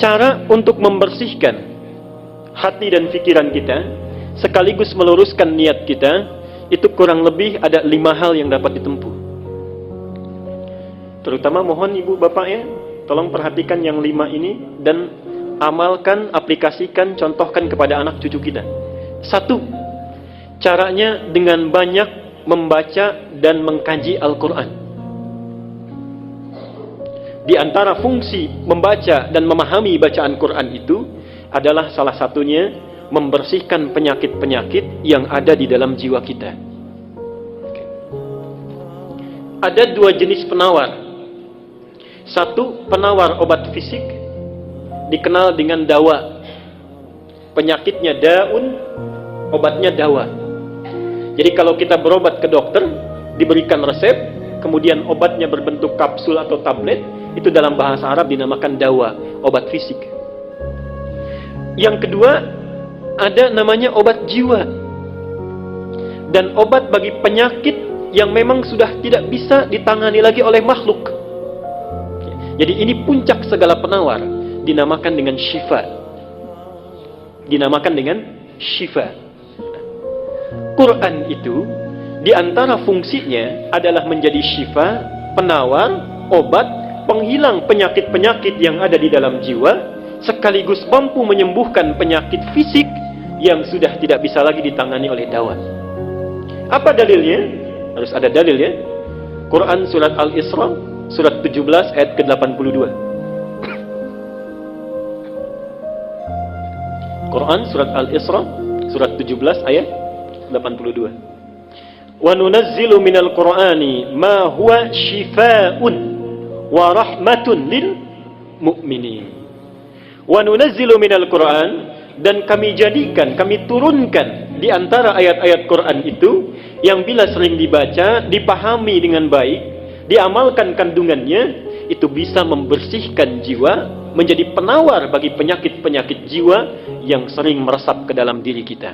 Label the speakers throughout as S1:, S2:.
S1: Cara untuk membersihkan hati dan pikiran kita, sekaligus meluruskan niat kita, itu kurang lebih ada 5 hal yang dapat ditempuh. Terutama mohon ibu bapak ya, tolong perhatikan yang 5 ini dan amalkan, aplikasikan, contohkan kepada anak cucu kita. 1, caranya dengan banyak membaca dan mengkaji Al-Quran. Di antara fungsi membaca dan memahami bacaan Quran itu adalah salah satunya membersihkan penyakit-penyakit yang ada di dalam jiwa kita. Ada 2 jenis penawar. 1, penawar obat fisik, dikenal dengan dawa. Penyakitnya daun, obatnya dawa. Jadi kalau kita berobat ke dokter, diberikan resep, kemudian obatnya berbentuk kapsul atau tablet, itu dalam bahasa Arab dinamakan dawa, obat fisik. Yang kedua, ada namanya obat jiwa. Dan obat bagi penyakit yang memang sudah tidak bisa ditangani lagi oleh makhluk. Jadi ini puncak segala penawar, dinamakan dengan syifa. Dinamakan dengan syifa. Quran itu di antara fungsinya adalah menjadi syifa, penawar, obat, penghilang penyakit-penyakit yang ada di dalam jiwa, sekaligus mampu menyembuhkan penyakit fisik yang sudah tidak bisa lagi ditangani oleh dawa. Apa dalilnya? Harus ada dalil ya. Quran surat Al-Isra, surat 17 ayat ke-82. Quran surat Al-Isra, surat 17 ayat 82. Wa nunazzilu minal Qur'ani ma huwa shifaa'un wa rahmatun lil mu'minin. Wa nunazzilu minal Qur'an, dan kami jadikan, kami turunkan di antara ayat-ayat Quran itu yang bila sering dibaca, dipahami dengan baik, diamalkan kandungannya, itu bisa membersihkan jiwa, menjadi penawar bagi penyakit-penyakit jiwa yang sering meresap ke dalam diri kita.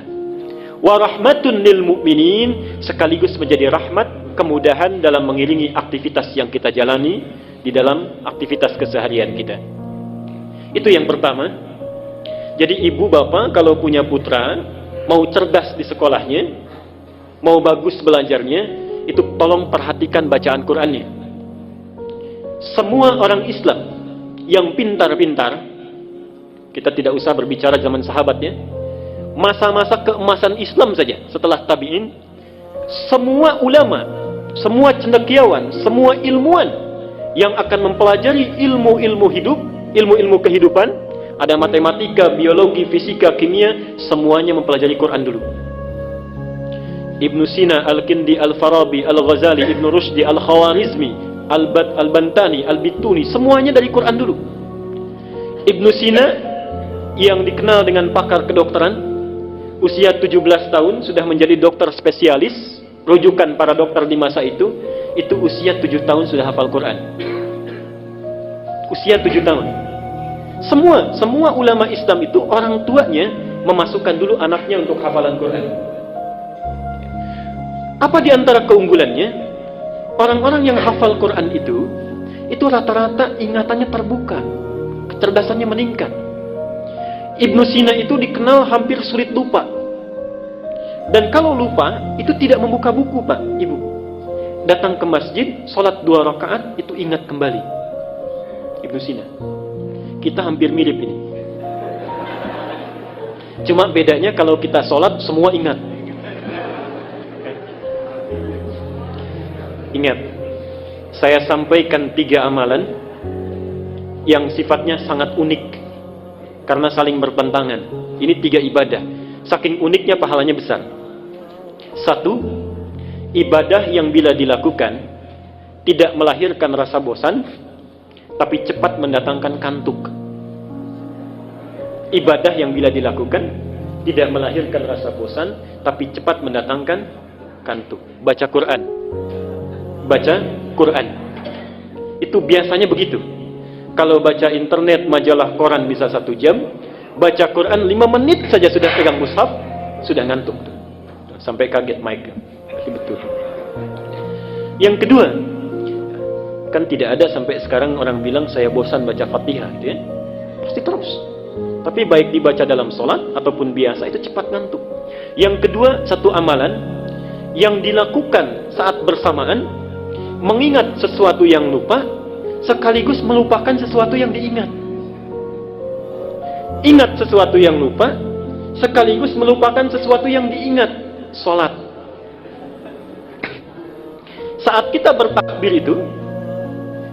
S1: Wa rahmatun lil mu'minin, sekaligus menjadi rahmat, kemudahan dalam mengiringi aktivitas yang kita jalani di dalam aktivitas keseharian kita. Itu yang pertama. Jadi ibu bapak kalau punya putra, mau cerdas di sekolahnya, mau bagus belajarnya, itu tolong perhatikan bacaan Qur'annya. Semua orang Islam yang pintar-pintar, kita tidak usah berbicara zaman sahabatnya, masa-masa keemasan Islam saja setelah tabi'in, semua ulama, semua cendekiawan, semua ilmuwan yang akan mempelajari ilmu-ilmu hidup, ilmu-ilmu kehidupan, ada matematika, biologi, fisika, kimia, semuanya mempelajari Quran dulu. Ibnu Sina, Al-Kindi, Al-Farabi, Al-Ghazali, Ibnu Rushdi, Al-Khawarizmi, Al-Bantani, Al-Bituni, semuanya dari Quran dulu. Ibnu Sina yang dikenal dengan pakar kedokteran, usia 17 tahun sudah menjadi dokter spesialis, rujukan para dokter di masa itu usia 7 tahun sudah hafal Quran. Usia 7 tahun. Semua ulama Islam itu orang tuanya memasukkan dulu anaknya untuk hafalan Quran. Apa di antara keunggulannya? Orang-orang yang hafal Quran itu rata-rata ingatannya terbuka, kecerdasannya meningkat. Ibnu Sina itu dikenal hampir sulit lupa. Dan kalau lupa, itu tidak membuka buku, Pak, Ibu. Datang ke masjid, sholat 2 rakaat, itu ingat kembali. Ibnu Sina. Kita hampir mirip ini. Cuma bedanya kalau kita sholat, semua ingat. Ingat, saya sampaikan 3 amalan yang sifatnya sangat unik karena saling bertentangan. Ini 3 ibadah. Saking uniknya pahalanya besar. 1, ibadah yang bila dilakukan tidak melahirkan rasa bosan, tapi cepat mendatangkan kantuk. Ibadah yang bila dilakukan tidak melahirkan rasa bosan, tapi cepat mendatangkan kantuk. Baca Quran. Baca Quran. Itu biasanya begitu. Kalau baca internet, majalah, koran bisa 1 jam, baca Quran 5 menit saja sudah pegang mushaf, sudah ngantuk tuh. Sampai kaget mic. Betul. Yang kedua, kan tidak ada sampai sekarang orang bilang saya bosan baca Fatihah, gitu ya. pasti terus. Tapi baik dibaca dalam sholat ataupun biasa itu cepat ngantuk. Yang kedua, satu amalan yang dilakukan saat bersamaan, mengingat sesuatu yang lupa sekaligus melupakan sesuatu yang diingat. Ingat sesuatu yang lupa sekaligus melupakan sesuatu yang diingat. Sholat. Saat kita bertakbir itu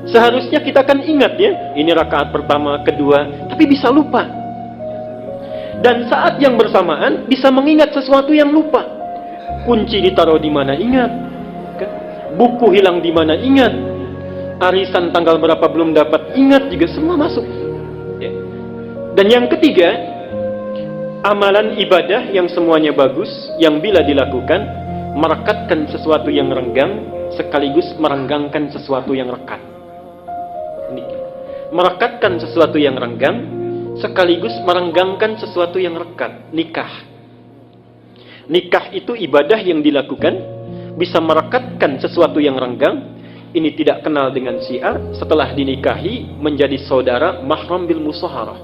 S1: seharusnya kita kan ingat ya, ini rakaat pertama, kedua, tapi bisa lupa. Dan saat yang bersamaan bisa mengingat sesuatu yang lupa. Kunci ditaruh di mana ingat. Buku hilang di mana ingat. Arisan tanggal berapa belum dapat ingat, juga semua masuk. Ya. Dan yang ketiga, amalan ibadah yang semuanya bagus, yang bila dilakukan merekatkan sesuatu yang renggang sekaligus merenggangkan sesuatu yang rekat. Merekatkan sesuatu yang renggang sekaligus merenggangkan sesuatu yang rekat. Nikah. Nikah itu ibadah yang dilakukan bisa merekatkan sesuatu yang renggang. Ini tidak kenal dengan syiar, setelah dinikahi menjadi saudara mahram bil musaharah.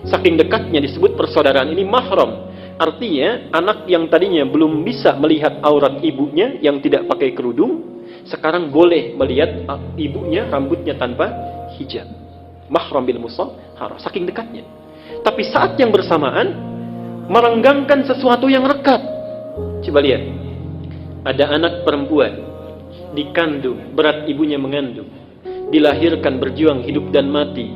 S1: Saking dekatnya disebut persaudaraan ini mahram. Artinya anak yang tadinya belum bisa melihat aurat ibunya yang tidak pakai kerudung, sekarang boleh melihat ibunya rambutnya tanpa hijab. Mahram bil musaharah, saking dekatnya. Tapi saat yang bersamaan merenggangkan sesuatu yang rekat. Coba lihat, ada anak perempuan dikandung, berat ibunya mengandung, dilahirkan berjuang hidup dan mati,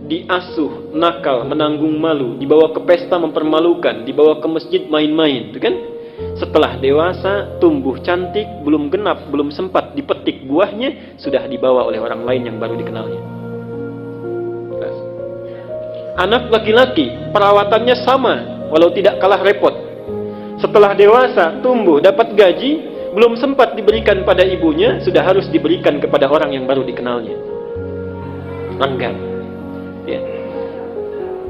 S1: diasuh, nakal, menanggung malu, dibawa ke pesta mempermalukan, dibawa ke masjid main-main, itu kan? Setelah dewasa, tumbuh cantik, belum genap, belum sempat dipetik buahnya, sudah dibawa oleh orang lain yang baru dikenalnya. Anak laki-laki, perawatannya sama, walau tidak kalah repot. Setelah dewasa, tumbuh, dapat gaji, belum sempat diberikan pada ibunya, sudah harus diberikan kepada orang yang baru dikenalnya. Renggang. Ya.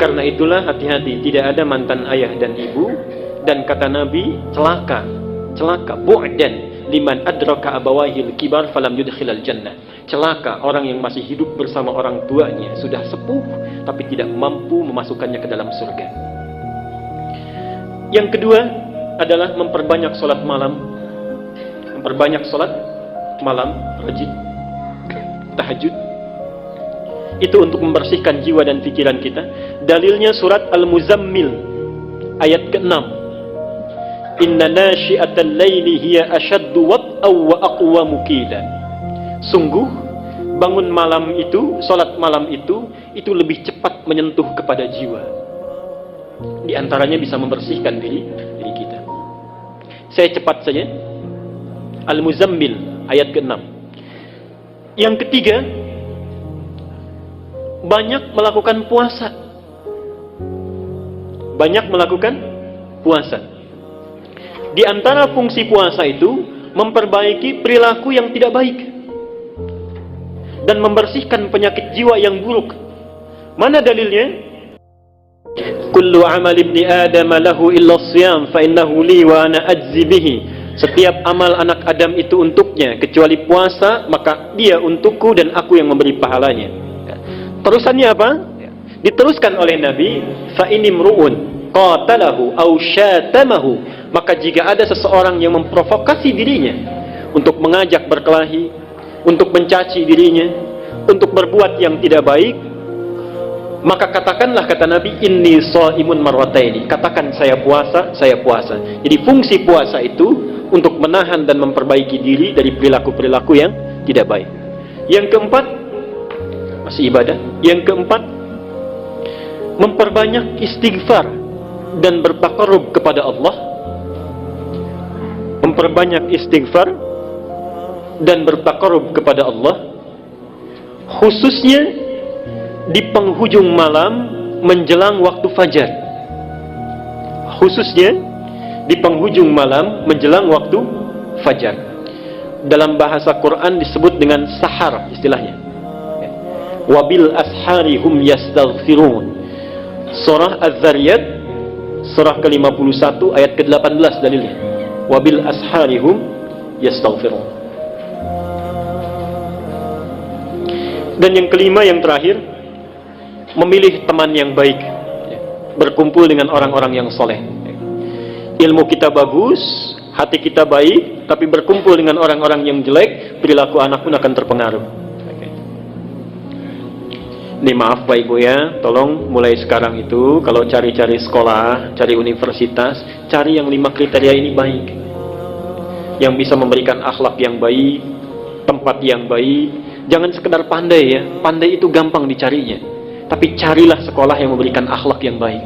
S1: Karena itulah hati-hati, tidak ada mantan ayah dan ibu, dan kata Nabi, celaka, bu'dan liman adraka abawahil kibar falam yudkhilal jannah. Celaka orang yang masih hidup bersama orang tuanya, sudah sepuh tapi tidak mampu memasukkannya ke dalam surga. Yang kedua adalah memperbanyak sholat malam. Memperbanyak sholat malam, rajin, tahajud. Itu untuk membersihkan jiwa dan pikiran kita. Dalilnya surat Al-Muzammil ayat ke-6. Inna nashi'atal laili hiya ashaddu wat'aw wa aqwamu qila. Sungguh bangun malam itu, sholat malam itu lebih cepat menyentuh kepada jiwa. Di antaranya bisa membersihkan diri kita. Saya cepat saja. Al-Muzammil ayat ke-6. Yang ketiga, banyak melakukan puasa. Banyak melakukan puasa. Di antara fungsi puasa itu memperbaiki perilaku yang tidak baik dan membersihkan penyakit jiwa yang buruk. Mana dalilnya? Kullu amal ibni Adam lahu illa siyam fa innahu li wa ana ajzi bihi. Setiap amal anak Adam itu untuknya kecuali puasa, maka dia untukku dan aku yang memberi pahalanya. Terusannya apa? Diteruskan oleh Nabi, fa inimruun qatalahu aw syatamahu, maka jika ada seseorang yang memprovokasi dirinya untuk mengajak berkelahi, untuk mencaci dirinya, untuk berbuat yang tidak baik, maka katakanlah, kata Nabi, inni shaimun marwataini. Katakan saya puasa, saya puasa. Jadi fungsi puasa itu untuk menahan dan memperbaiki diri dari perilaku-perilaku yang tidak baik. Yang keempat, masih ibadah. Yang keempat, memperbanyak istighfar dan bertaqarrub kepada Allah. Memperbanyak istighfar dan bertaqarrub kepada Allah, khususnya di penghujung malam menjelang waktu fajar. Khususnya di penghujung malam menjelang waktu fajar. Dalam bahasa Quran disebut dengan sahar istilahnya. Wabil ashari hum yastaghfirun. Surah Az-Zariyat surah ke-51 ayat ke-18 dalilnya. Wabil ashari hum yastaghfirun. Dan yang kelima, yang terakhir, memilih teman yang baik, berkumpul dengan orang-orang yang soleh. Ilmu kita bagus, hati kita baik, tapi berkumpul dengan orang-orang yang jelek, perilaku anak pun akan terpengaruh. Ini maaf Pak Ibu ya, tolong mulai sekarang itu kalau cari-cari sekolah, cari universitas, cari yang 5 kriteria ini baik, yang bisa memberikan akhlak yang baik, tempat yang baik. Jangan sekedar pandai ya, pandai itu gampang dicarinya, tapi carilah sekolah yang memberikan akhlak yang baik.